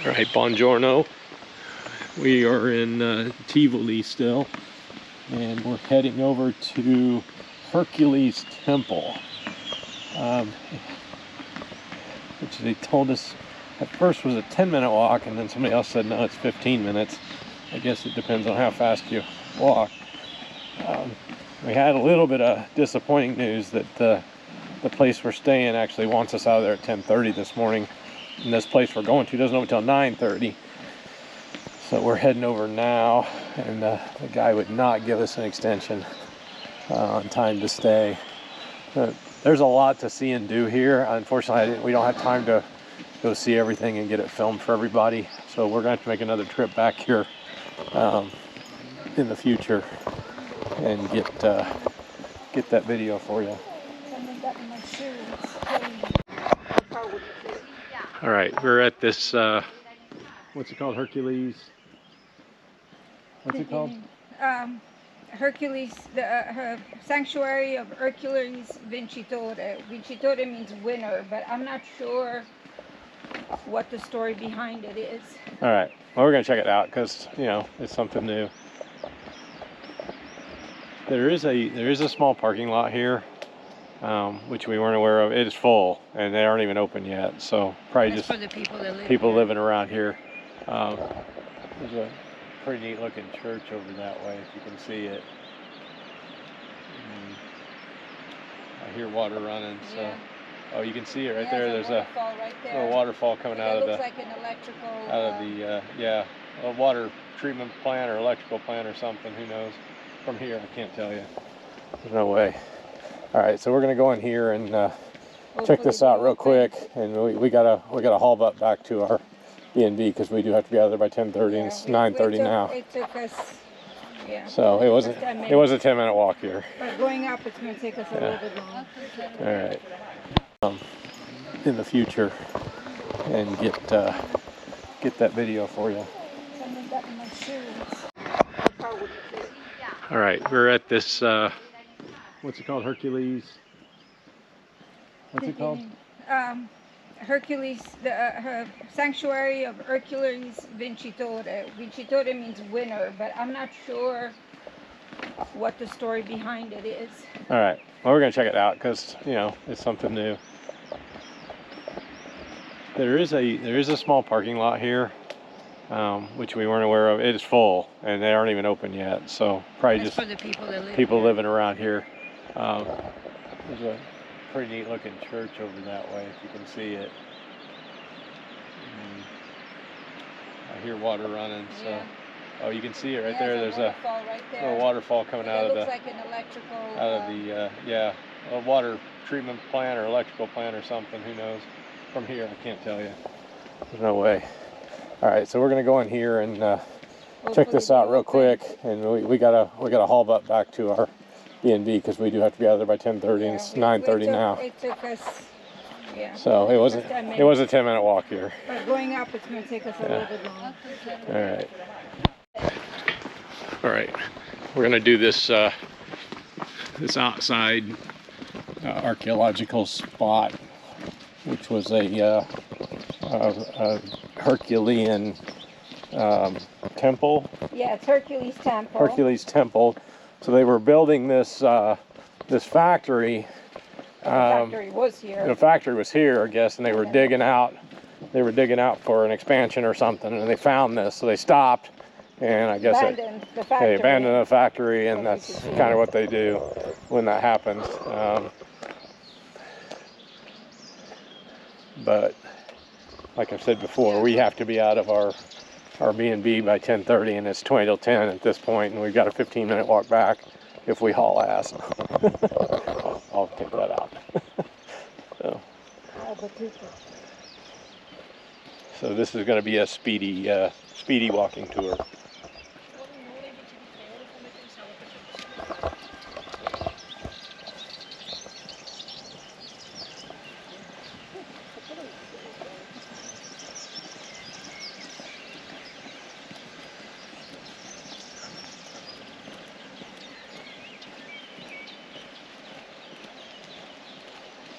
All right, buongiorno. We are in Tivoli still, and we're heading over to Hercules Temple, which they told us at first was a 10-minute walk, and then somebody else said no, it's 15 minutes. I guess it depends on how fast you walk. We had a little bit of disappointing news that the place we're staying actually wants us out of there at 10:30 this morning, and this place we're going to doesn't open until 9:30. So we're heading over now, and the guy would not give us an extension on time to stay. There's a lot to see and do here. Unfortunately, we don't have time to go see everything and get it filmed for everybody. So we're going to have to make another trip back here in the future and get that video for you. All right, we're at this, what's it called, Hercules? What's it called? Hercules, the sanctuary of Hercules Vincitore. Vincitore means winner, but I'm not sure what the story behind it is. All right, well, we're gonna check it out because, you know, it's something new. There is a small parking lot here, which we weren't aware of. It is full, and they aren't even open yet. So probably That's just for the people that live people here. living around here. There's a pretty neat looking church over that way, if you can see it. I hear water running, so Yeah. oh, you can see it right Yeah, there. there's There's a waterfall right there. little waterfall coming out It of the looks like an electrical. yeah, a water treatment plant or electrical plant or something. Who knows? From here, I can't tell you. There's no way. All right, so we're gonna go in here and check this out real quick, and we gotta haul butt back to our B&B because we do have to be out of there by 10:30, and it's 9:30 now. It took us. Yeah. So it was a 10-minute walk here. But going up, it's going to take us a little bit long. All right. In the future, and get that video for you. All right, we're at this. What's it called? Hercules. What's it called? Hercules, the sanctuary of Hercules Vincitore. Vincitore means winner, but I'm not sure what the story behind it is. All right, well, we're gonna check it out because, you know, it's something new. There is a small parking lot here, which we weren't aware of. It is full, and they aren't even open yet. So probably That's just for the people that live people here. living around here. There's a pretty neat looking church over that way, if you can see it. I hear water running, so Yeah. oh, you can see it right Yeah, there. There's a waterfall right there. little waterfall coming out It of looks the like an electrical. a water treatment plant or electrical plant or something. Who knows? From here, I can't tell you. There's no way. All right, so we're gonna go in here and check this out real quick, and we gotta haul butt back to our B&B because we do have to be out of there by 10:30, and it's 9:30 now. It took us. Yeah. So it was a 10-minute walk here. But going up, it's going to take us a little bit long. All right. We're gonna do this this outside archaeological spot, which was a Herculean temple. Yeah, it's Hercules Temple. Hercules Temple. So they were building this this factory. The factory was here. The factory was here, I guess, and they were digging out. They were digging out for an expansion or something, and they found this, so they stopped, and I guess they abandoned the factory, and that's kind of what they do when that happens. But like I've said before, we have to be out of our B&B by 10:30, and it's 20 till 10 at this point, and we've got a 15-minute walk back if we haul ass. I'll take that out. So this is going to be a speedy walking tour.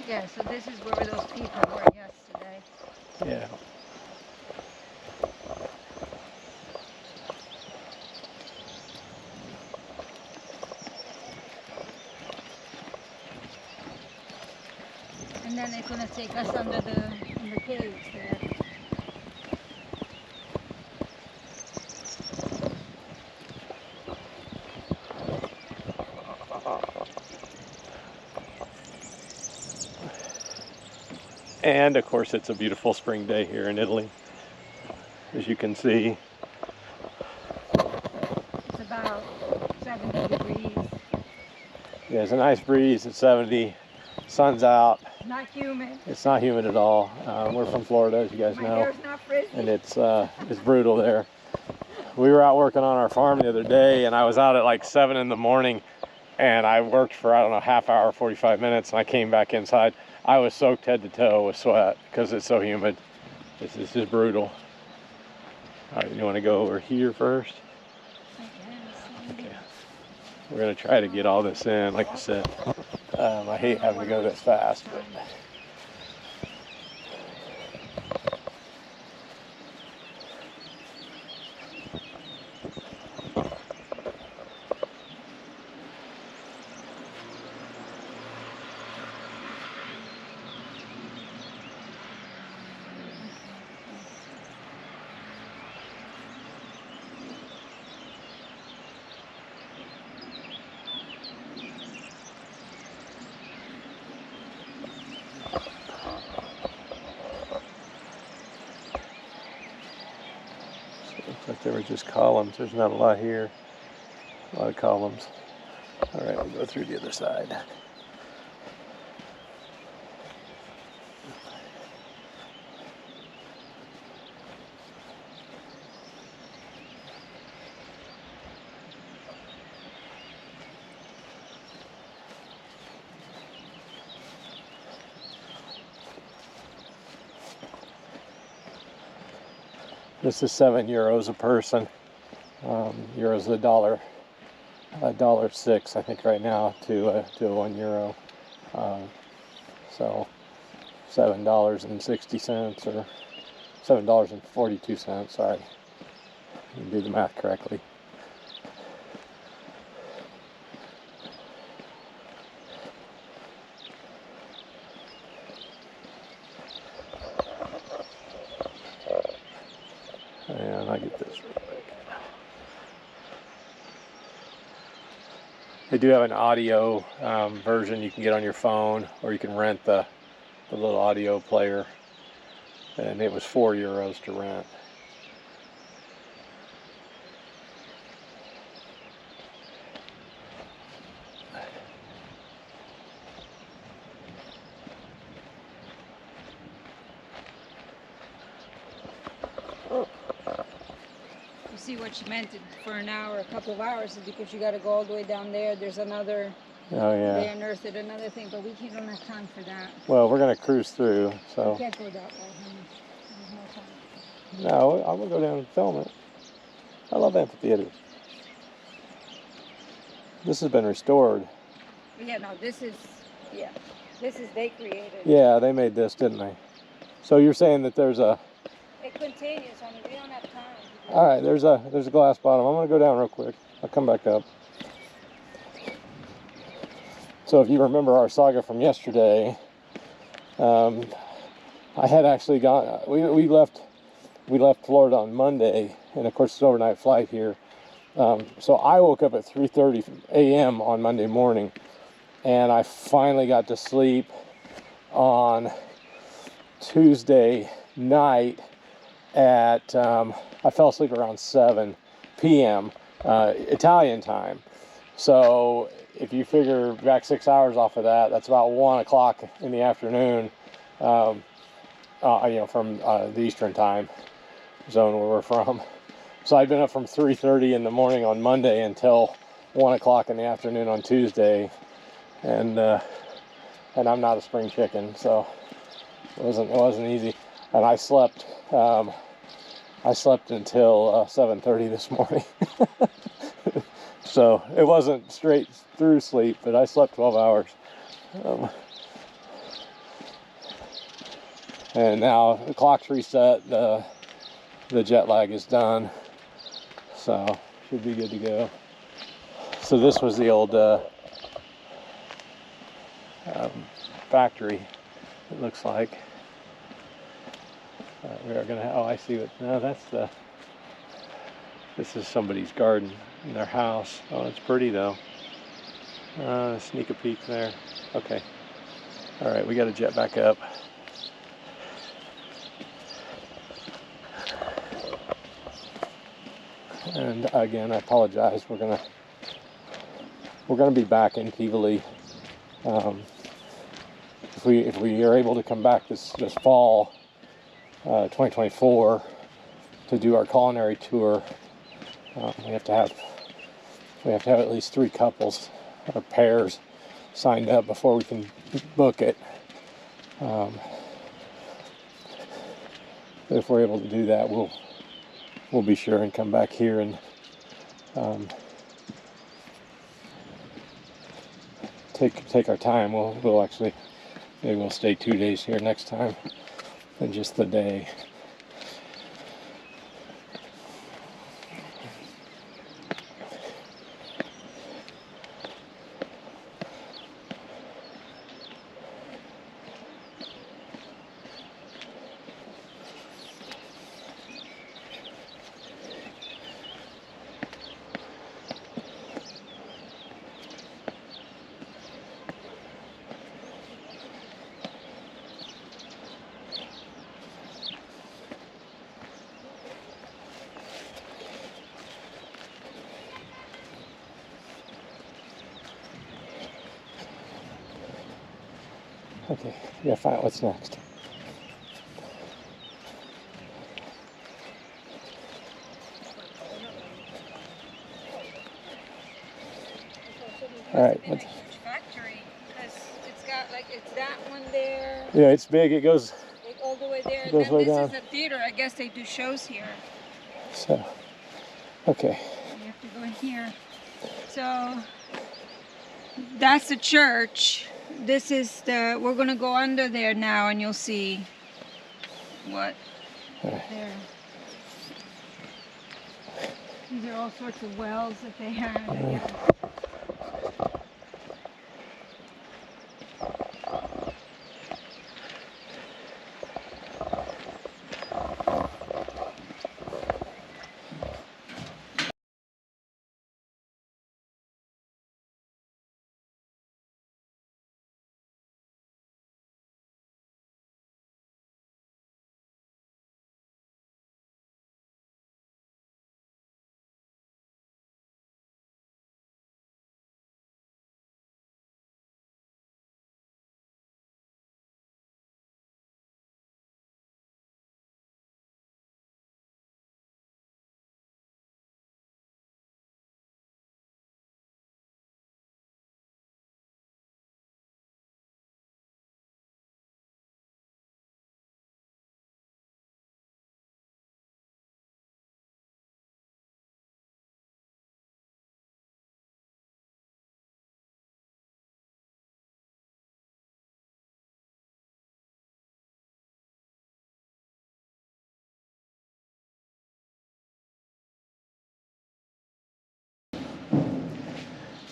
Yeah, so this is where those people were yesterday. Yeah. gonna take us under in the caves there. And of course, it's a beautiful spring day here in Italy, as you can see. It's about 70 degrees. Yeah, it's a nice breeze at 70. Sun's out. Not humid. It's not humid at all. We're from Florida, as you guys My know, hair's not frizzy. and it's brutal there. We were out working on our farm the other day, and I was out at like 7 in the morning, and I worked for, I don't know, half hour, 45 minutes, and I came back inside. I was soaked head to toe with sweat because it's so humid. This is just brutal. All right, you want to go over here first? I guess. Okay. We're going to try to get all this in, like I said. I hate having to go this fast, but... Looks like they were just columns. There's not a lot here. A lot of columns. All right, we'll go through the other side. This is €7 a person. Euro's $1.06, I think, right now to €1. So $7.60 or $7.42. Sorry, you do the math correctly. And I get this real quick. They do have an audio version you can get on your phone, or you can rent the little audio player. And it was €4 to rent. See what you meant for an hour, a couple of hours, is because you got to go all the way down there. There's another. Oh yeah. They unearthed another thing, but we don't have time for that. Well, we're gonna cruise through, so. We can't go that way, honey. There's no time. No, I'm gonna go down and film it. I love amphitheaters. This has been restored. Yeah, no, this is they created. Yeah, they made this, didn't they? So you're saying that there's a. It continues, honey. We don't have time. All right, there's a glass bottom. I'm gonna go down real quick. I'll come back up. So if you remember our saga from yesterday, I had actually gone. We left Florida on Monday, and of course it's an overnight flight here. So I woke up at 3:30 a.m. on Monday morning, and I finally got to sleep on Tuesday night at. I fell asleep around 7 p.m. Italian time. So if you figure back 6 hours off of that, that's about 1 o'clock in the afternoon, from the Eastern time zone where we're from. So I'd been up from 3:30 in the morning on Monday until 1 o'clock in the afternoon on Tuesday, and I'm not a spring chicken, so it wasn't easy. And I slept until 7:30 this morning. So it wasn't straight through sleep, but I slept 12 hours. And now the clock's reset, the jet lag is done, so should be good to go. So this was the old factory it looks like. We are gonna, oh, I see what, no, this is somebody's garden in their house. Oh, it's pretty though. Sneak a peek there. Okay. All right, we got to jet back up. And again, I apologize. We're gonna be back in Tivoli. If we are able to come back this fall, 2024, to do our culinary tour, we have to have at least 3 couples or pairs signed up before we can book it. If we're able to do that, we'll be sure and come back here and take our time. We'll actually, maybe we'll stay 2 days here next time than just the day. Okay, yeah, find out what's next. All right. It's been a huge factory because it's got like, it's that one there. Yeah, it's big. It goes All the way there. Goes Then way this down. is a theater. I guess they do shows here. so. Okay. You have to go in here. So that's the church. This is we're gonna go under there now and you'll see what there. These are all sorts of wells that they have.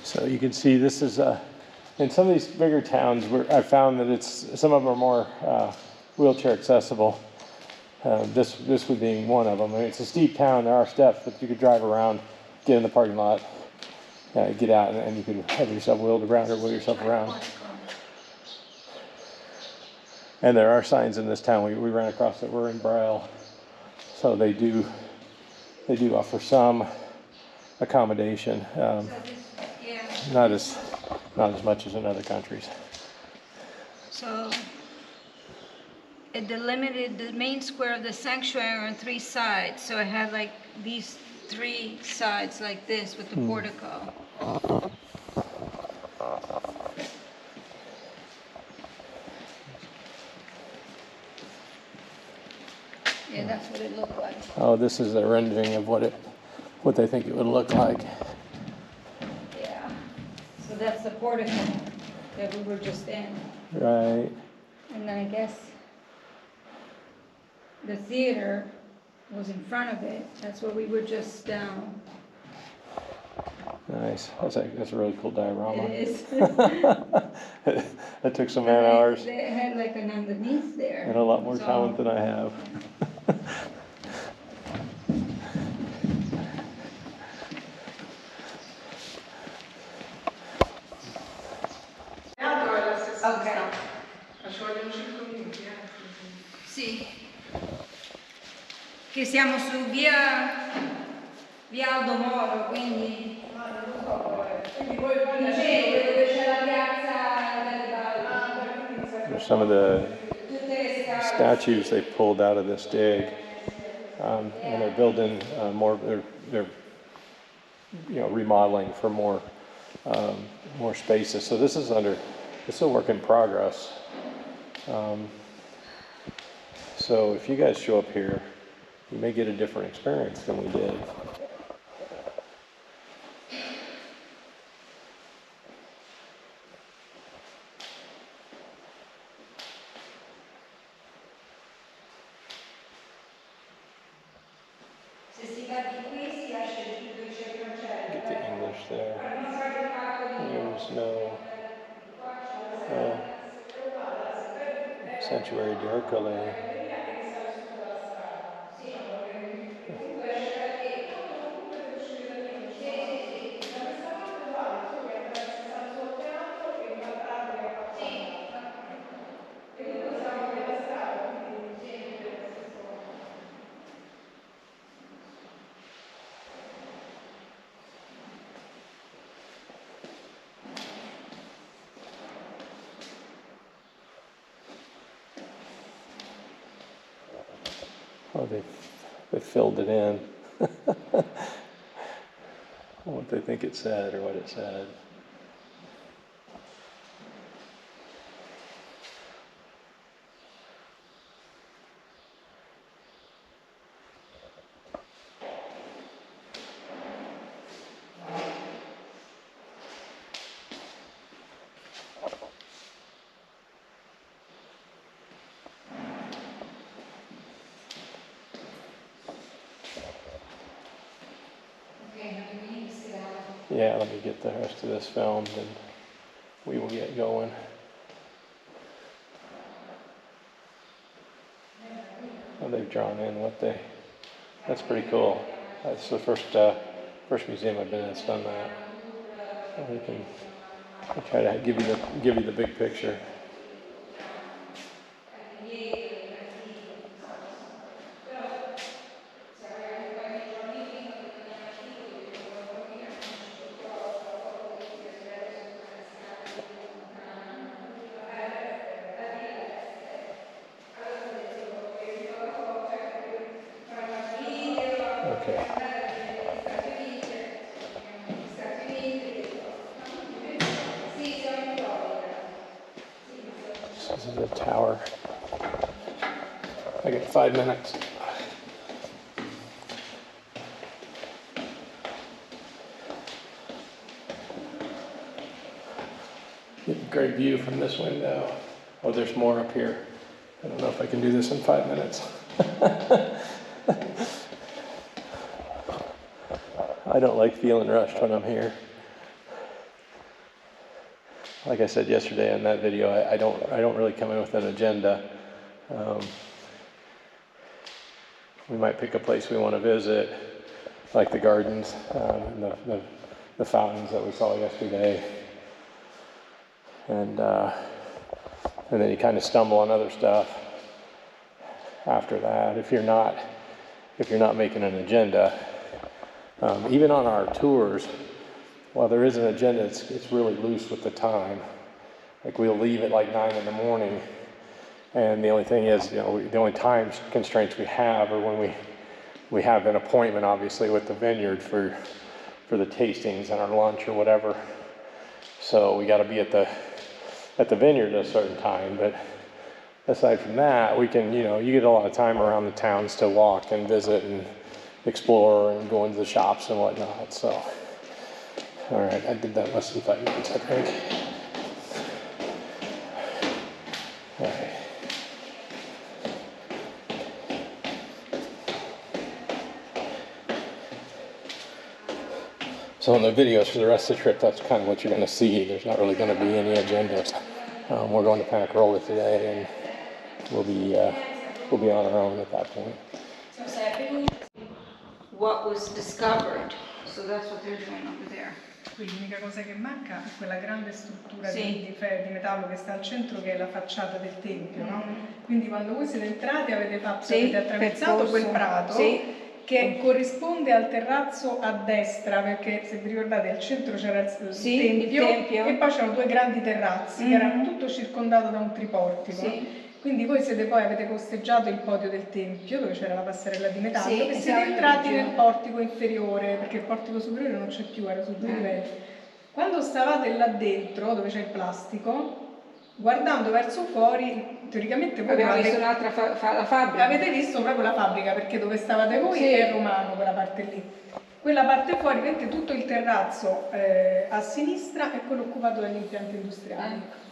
So you can see this is in some of these bigger towns where I found that some of them are more wheelchair accessible. This would be one of them. I mean, it's a steep town. There are steps, but you could drive around, get in the parking lot, get out, and you could have yourself wheeled around or wheel yourself around. And there are signs in this town. We ran across that were in Braille, so they do offer some accommodation. Not as much as in other countries. So it delimited the main square of the sanctuary on 3 sides. So it had like these 3 sides like this with the portico. Yeah, that's what it looked like. Oh, this is a rendering of what they think it would look like. Yeah. So that's the portico that we were just in. Right. And then I guess the theater was in front of it. That's where we were just down. Nice. That's a really cool diorama. It is. That took some man hours. They had like an underneath there. And a lot more talent than I have. Ok. Sì. Che siamo su via Aldo Moro, quindi quindi voi dove c'è la piazza Garibaldi. There's some of the statues they pulled out of this dig, and they're building more. They're remodeling for more spaces. So this is it's a work in progress. So if you guys show up here, you may get a different experience than we did. Get the English there. There's no sanctuary di Hercules. Oh, they filled it in. What they think it said or what it said. Yeah, let me get the rest of this filmed and we will get going. Well, they've drawn in that's pretty cool. That's the first museum I've been in that's done that. And we can try to give you the big picture. Okay. This is the tower. I got 5 minutes. Get a great view from this window. Oh, there's more up here. I don't know if I can do this in 5 minutes. I don't like feeling rushed when I'm here. Like I said yesterday in that video, I don't really come in with an agenda. We might pick a place we want to visit, like the gardens and the fountains that we saw yesterday, and then you kind of stumble on other stuff after that if you're not making an agenda. Even on our tours, while there is an agenda, it's really loose with the time. Like we'll leave at like 9 in the morning, and the only thing is, the only time constraints we have are when we have an appointment, obviously, with the vineyard for the tastings and our lunch or whatever. So we got to be at the vineyard at a certain time. But aside from that, we can, you get a lot of time around the towns to walk and visit and explore and go into the shops and whatnot. So, all right, I did that less than 5 minutes, I think. All right. So in the videos for the rest of the trip, that's kind of what you're going to see. There's not really going to be any agendas. We're going to Pensacola today, and we'll be on our own at that point. What was discovered, so that's what they're doing over there. Quindi l'unica cosa che manca è quella grande struttura Sì. di metallo che sta al centro, che è la facciata del tempio, no? Quindi quando voi siete entrati avete attraversato quel prato, che corrisponde al terrazzo a destra, perché se vi ricordate al centro c'era il tempio, e poi c'erano due grandi terrazzi che erano tutto circondato da un triportico. Quindi voi avete costeggiato il podio del tempio, dove c'era la passerella di metallo, e siete entrati nel portico inferiore, perché il portico superiore non c'è più, era su 2 livelli. Quando stavate là dentro, dove c'è il plastico, guardando verso fuori, teoricamente voi abbiamo visto un'altra la fabbrica. Avete visto proprio la fabbrica, perché dove stavate voi è romano, quella parte lì. Quella parte fuori, vedete tutto il terrazzo a sinistra è quello occupato dagli impianti industriali.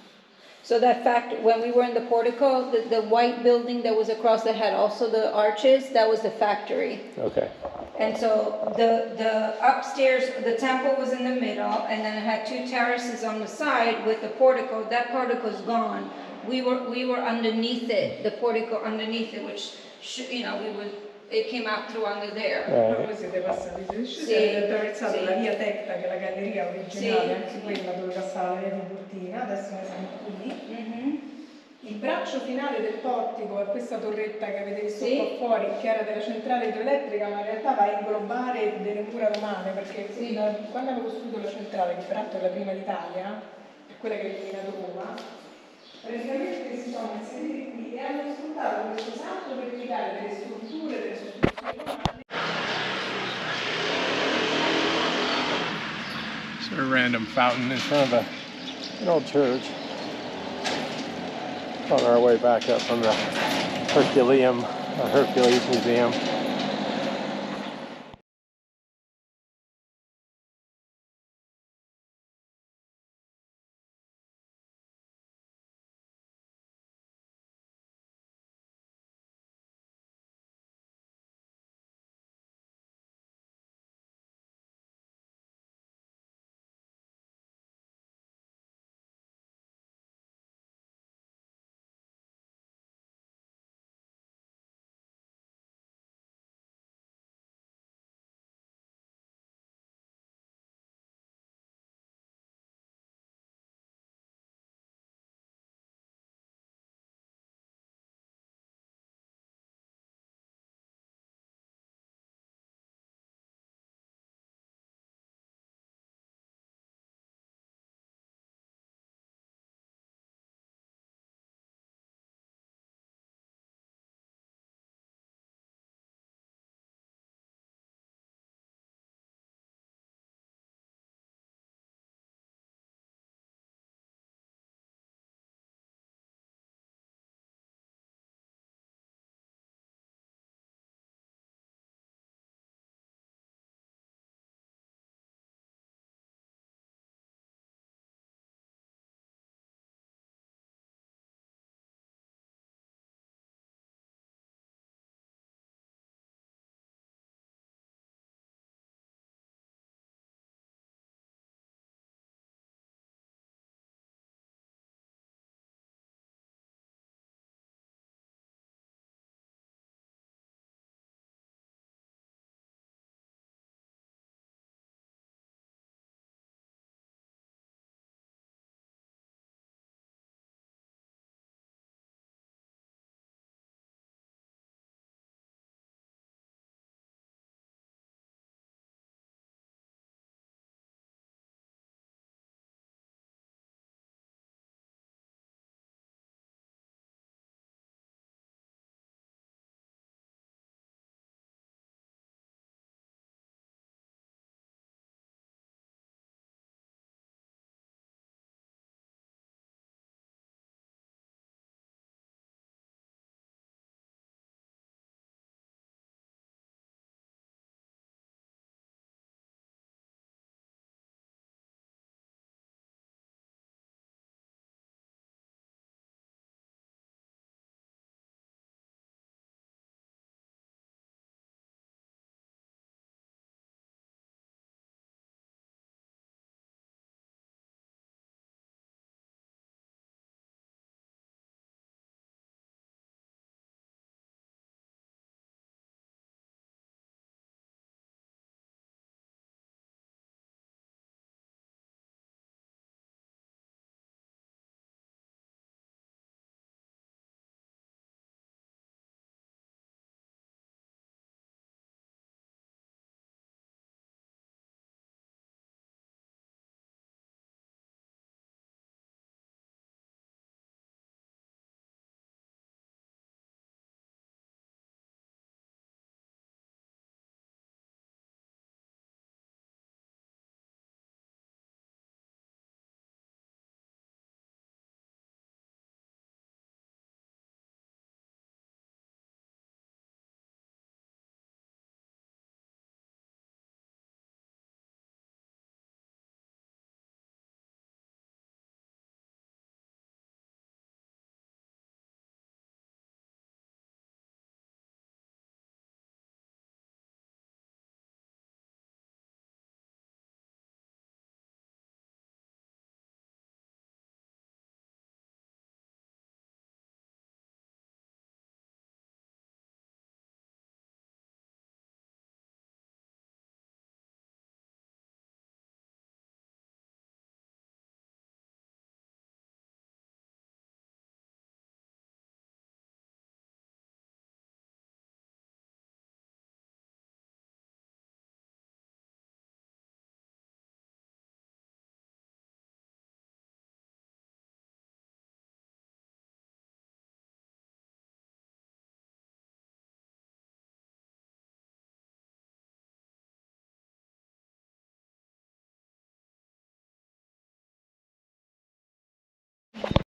So that fact, when we were in the portico, the white building that was across that had also the arches, that was the factory. Okay. And so the upstairs, the temple was in the middle, and then it had 2 terraces on the side with the portico. That portico's gone. We were underneath it, the portico underneath it, which it came out through under there. Voi siete passati, avete attraversato la via Tecta, che è la galleria originale, anche quella dove passava la via Tiburtina, adesso ne siamo qui. Il braccio finale del portico è questa torretta che avete visto qua fuori, che era della centrale idroelettrica, ma in realtà va a inglobare delle mura romane, perché quando hanno costruito la centrale, che peraltro è la prima d'Italia, è quella che ha illuminato Roma, praticamente si sono inseriti qui e hanno sfruttato questo salto verticale delle strutture romane. Sort of random fountain in front of an old church. On our way back up from the Hercules Museum.